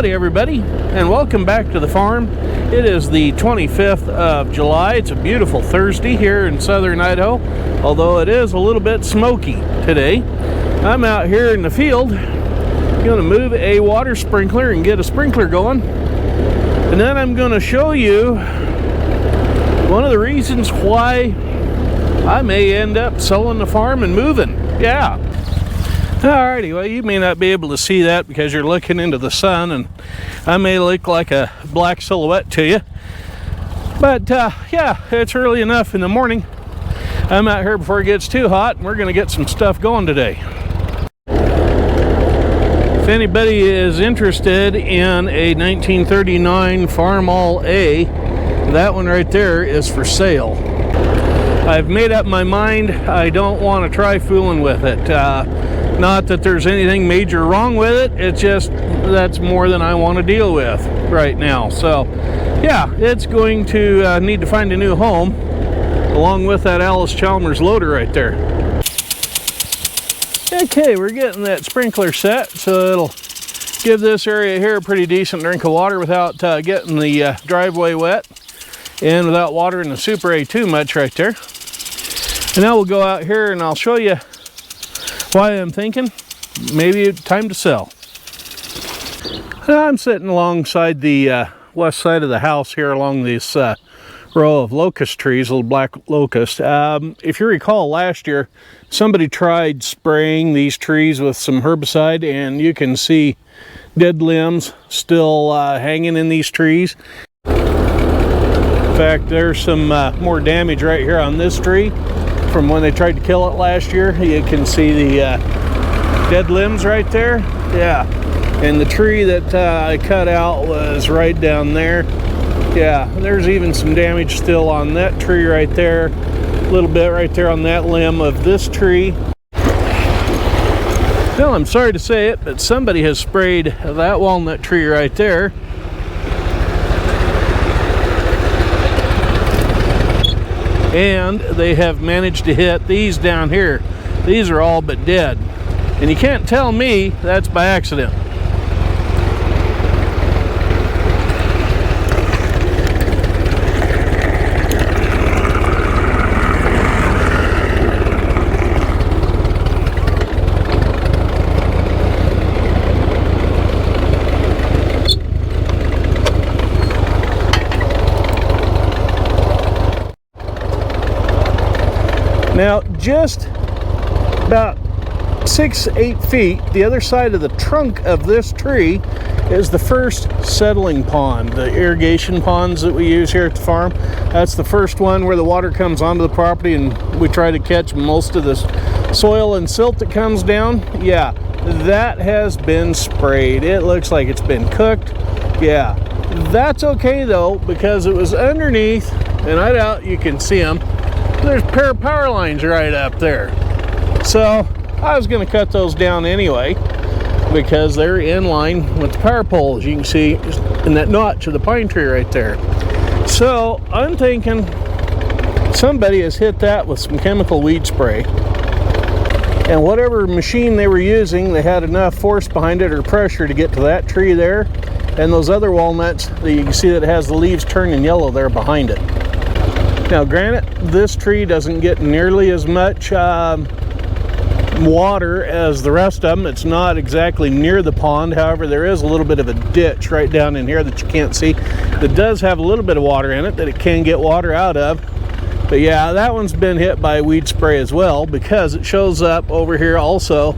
Howdy everybody, and welcome back to the farm. It is the 25th of July. It's a beautiful Thursday here in southern Idaho, although it is a little bit smoky today. I'm out here in the field going to move a water sprinkler and get a sprinkler going, and then I'm going to show you one of the reasons why I may end up selling the farm and moving. Yeah. Alrighty, well, you may not be able to see that because you're looking into the sun, and I may look like a black silhouette to you. But yeah, it's early enough in the morning. I'm out here before it gets too hot, and we're going to get some stuff going today. If anybody is interested in a 1939 Farmall A, that one right there is for sale. I've made up my mind. I don't want to try fooling with it. Not that there's anything major wrong with it, it's just that's more than I want to deal with right now. So yeah, it's going to need to find a new home, along with that Alice Chalmers loader right there. Okay, we're getting that sprinkler set, so it'll give this area here a pretty decent drink of water without getting the driveway wet, and without watering the Super A too much right there. And now we'll go out here and I'll show you why I'm thinking maybe it's time to sell. I'm sitting alongside the west side of the house here along this row of locust trees, little black locust. If you recall, last year somebody tried spraying these trees with some herbicide, and you can see dead limbs still hanging in these trees. In fact, there's some more damage right here on this tree from when they tried to kill it last year. You can see the dead limbs right there. Yeah, and the tree that I cut out was right down there. Yeah, there's even some damage still on that tree right there, a little bit right there on that limb of this tree. Well, I'm sorry to say it, but somebody has sprayed that walnut tree right there. And they have managed to hit these down here. These are all but dead. And you can't tell me that's by accident. Now, just about 6-8 feet, the other side of the trunk of this tree is the first settling pond, the irrigation ponds that we use here at the farm. That's the first one where the water comes onto the property and we try to catch most of this soil and silt that comes down. Yeah, that has been sprayed. It looks like it's been cooked. Yeah, that's okay though, because it was underneath, and I doubt you can see them. There's a pair of power lines right up there. So I was going to cut those down anyway because they're in line with the power poles. You can see in that notch of the pine tree right there. So I'm thinking somebody has hit that with some chemical weed spray. And whatever machine they were using, they had enough force behind it or pressure to get to that tree there. And those other walnuts, you can see that it has the leaves turning yellow there behind it. Now granted, this tree doesn't get nearly as much water as the rest of them. It's not exactly near the pond. However, there is a little bit of a ditch right down in here that you can't see that does have a little bit of water in it that it can get water out of. But yeah, that one's been hit by weed spray as well, because it shows up over here also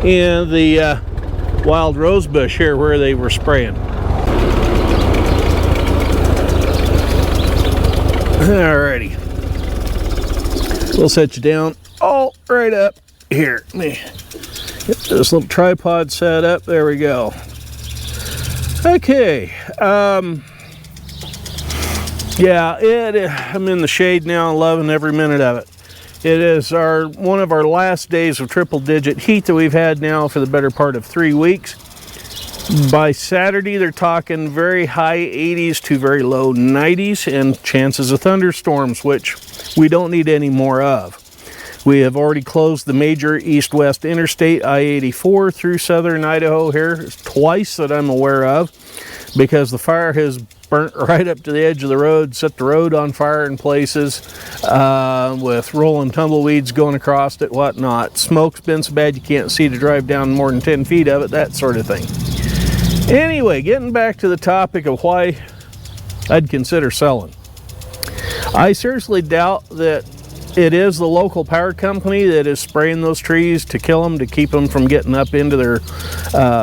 in the wild rose bush here where they were spraying. Alrighty, we'll set you down all right up here. Let me get this little tripod set up. There we go. Okay, yeah, I'm in the shade now, loving every minute of it. It is one of our last days of triple-digit heat that we've had now for the better part of 3 weeks. By Saturday, they're talking very high 80s to very low 90s and chances of thunderstorms, which we don't need any more of. We have already closed the major east-west interstate, I-84, through southern Idaho here. There's twice that I'm aware of, because the fire has burnt right up to the edge of the road, set the road on fire in places, with rolling tumbleweeds going across it, whatnot. Smoke's been so bad you can't see to drive down more than 10 feet of it, that sort of thing. Anyway, getting back to the topic of why I'd consider selling. I seriously doubt that it is the local power company that is spraying those trees to kill them, to keep them from getting up into their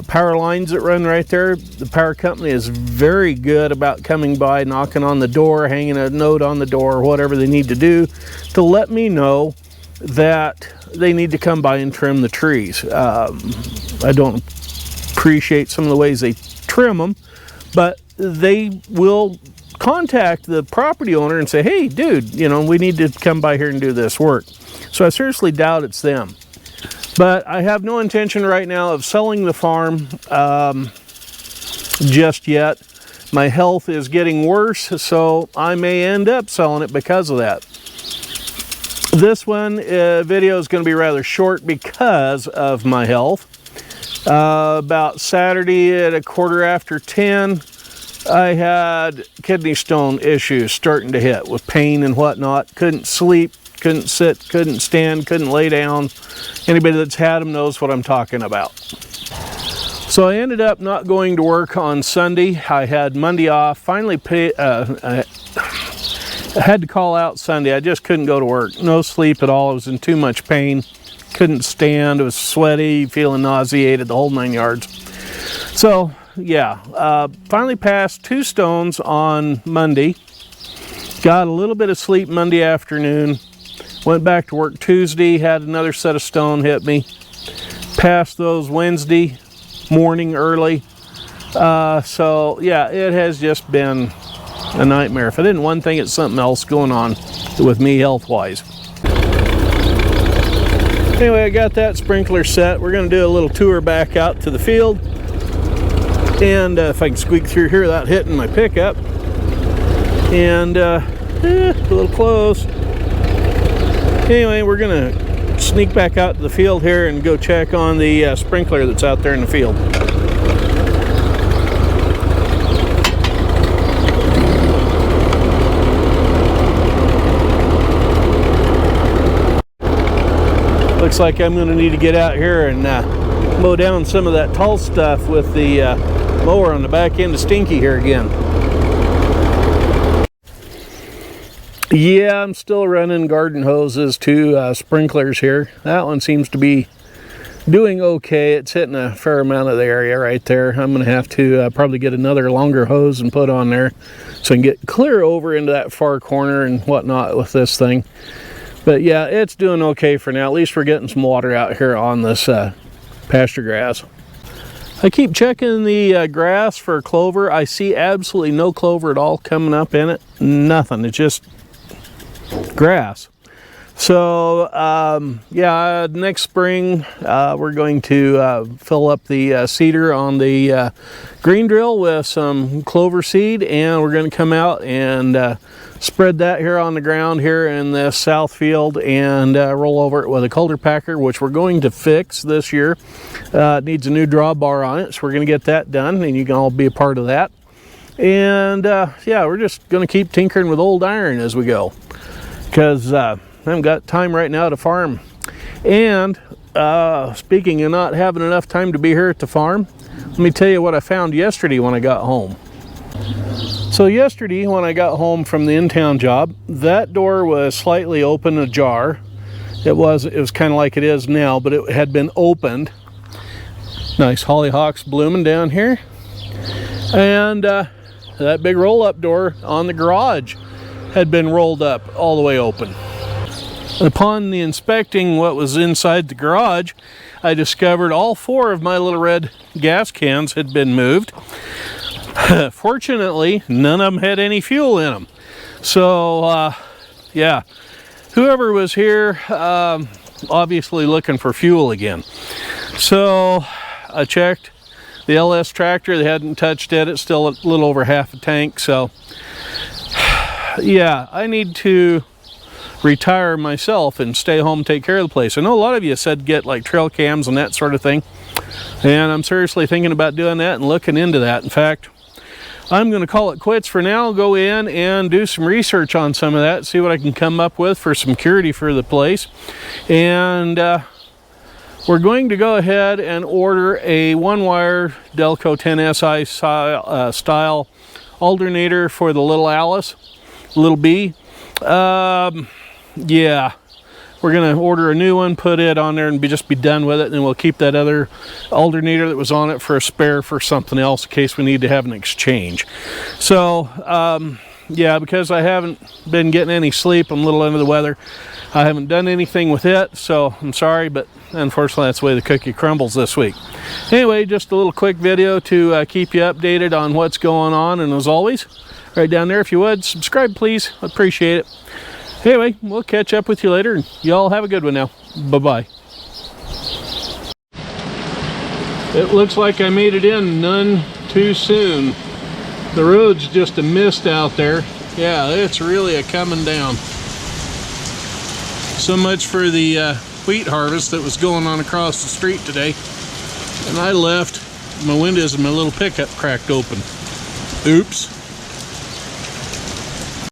power lines that run right there. The power company is very good about coming by, knocking on the door, hanging a note on the door, whatever they need to do to let me know that they need to come by and trim the trees. I don't appreciate some of the ways they trim them, but they will contact the property owner and say, hey dude, you know, we need to come by here and do this work. So I seriously doubt it's them. But I have no intention right now of selling the farm just yet. My health is getting worse, so I may end up selling it because of that. This one video is going to be rather short because of my health. About Saturday at 10:15, I had kidney stone issues starting to hit with pain and whatnot. Couldn't sleep, couldn't sit, couldn't stand, couldn't lay down. Anybody that's had them knows what I'm talking about. So I ended up not going to work on Sunday. I had Monday off. Finally, I had to call out Sunday. I just couldn't go to work. No sleep at all. I was in too much pain. Couldn't stand. I was sweaty, feeling nauseated, the whole 9 yards. So yeah, finally passed 2 stones on Monday. Got a little bit of sleep Monday afternoon. Went back to work Tuesday, had another set of stone hit me. Passed those Wednesday morning early. So yeah, it has just been a nightmare. If I didn't one thing, it's something else going on with me health-wise. Anyway, I got that sprinkler set. We're going to do a little tour back out to the field. And if I can squeak through here without hitting my pickup. And a little close. Anyway, we're going to sneak back out to the field here and go check on the sprinkler that's out there in the field. Looks like I'm going to need to get out here and mow down some of that tall stuff with the mower on the back end of Stinky here again. Yeah, I'm still running garden hoses to sprinklers here. That one seems to be doing okay. It's hitting a fair amount of the area right there. I'm going to have to probably get another longer hose and put on there so I can get clear over into that far corner and whatnot with this thing. But yeah, it's doing okay for now. At least we're getting some water out here on this pasture grass. I keep checking the grass for clover. I see absolutely no clover at all coming up in it. Nothing. It's just grass. So yeah, next spring we're going to fill up the seeder on the green drill with some clover seed, and we're going to come out and spread that here on the ground here in the south field and roll over it with a culter packer, which we're going to fix this year. It needs a new drawbar on it, so we're going to get that done, and you can all be a part of that. And yeah, we're just going to keep tinkering with old iron as we go, because I haven't got time right now to farm. And speaking of not having enough time to be here at the farm, let me tell you what I found yesterday when I got home. So yesterday when I got home from the in-town job, that door was slightly open, ajar. It was kind of like it is now, but it had been opened. Nice hollyhocks blooming down here. And that big roll-up door on the garage had been rolled up all the way open. Upon the inspecting what was inside the garage, I discovered all 4 of my little red gas cans had been moved. Fortunately, none of them had any fuel in them. So yeah, whoever was here obviously looking for fuel again. So I checked the LS tractor. They hadn't touched it. It's still a little over half a tank. So yeah, I need to retire myself and stay home, take care of the place. I know a lot of you said get like trail cams and that sort of thing. And I'm seriously thinking about doing that and looking into that. In fact, I'm going to call it quits for now, go in and do some research on some of that, see what I can come up with for some security for the place. And we're going to go ahead and order a one-wire Delco 10SI style alternator for the little Alice, little B. Yeah. We're going to order a new one, put it on there, and just be done with it. And then we'll keep that other alternator that was on it for a spare for something else in case we need to have an exchange. So, yeah, because I haven't been getting any sleep, I'm a little under the weather. I haven't done anything with it, so I'm sorry, but unfortunately that's the way the cookie crumbles this week. Anyway, just a little quick video to keep you updated on what's going on. And as always, right down there, if you would, subscribe please. I appreciate it. Anyway, we'll catch up with you later, and y'all have a good one now. Bye-bye. It looks like I made it in none too soon. The road's just a mist out there. Yeah, it's really a coming down. So much for the wheat harvest that was going on across the street today. And I left my windows and my little pickup cracked open. Oops.